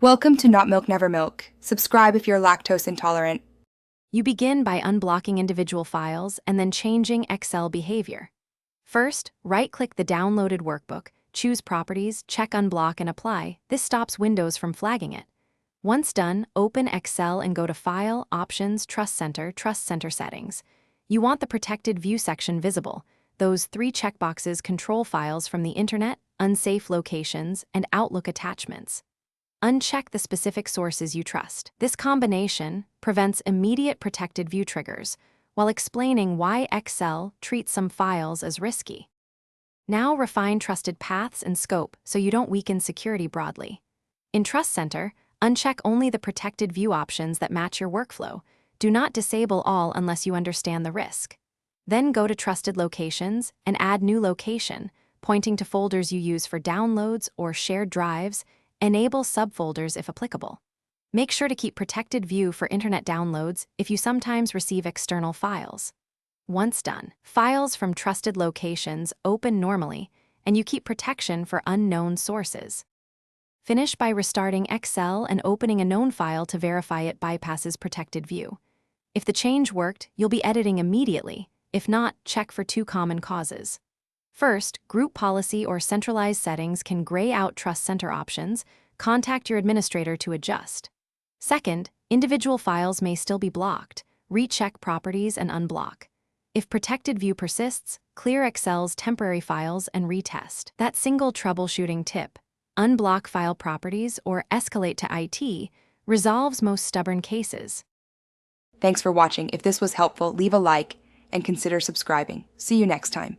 Welcome to Not Milk Never Milk. Subscribe if you're lactose intolerant. You begin by unblocking individual files and then changing Excel behavior. First, right-click the downloaded workbook, choose Properties, check Unblock and Apply. This stops Windows from flagging it. Once done, open Excel and go to File, Options, Trust Center Settings. You want the Protected View section visible. Those three checkboxes control files from the Internet, unsafe locations, and Outlook attachments. Uncheck the specific sources you trust. This combination prevents immediate protected view triggers while explaining why Excel treats some files as risky. Now refine trusted paths and scope so you don't weaken security broadly. In Trust Center, uncheck only the protected view options that match your workflow. Do not disable all unless you understand the risk. Then go to Trusted Locations and add New Location, pointing to folders you use for downloads or shared drives. Enable subfolders if applicable. Make sure to keep Protected View for Internet downloads if you sometimes receive external files. Once done, files from trusted locations open normally, and you keep protection for unknown sources. Finish by restarting Excel and opening a known file to verify it bypasses Protected View. If the change worked, you'll be editing immediately. If not, check for two common causes. First, group policy or centralized settings can gray out Trust Center options. Contact your administrator to adjust. Second, individual files may still be blocked. Recheck Properties and unblock. If Protected View persists, clear Excel's temporary files and retest. That single troubleshooting tip, unblock file properties or escalate to IT, resolves most stubborn cases. Thanks for watching. If this was helpful, leave a like and consider subscribing. See you next time.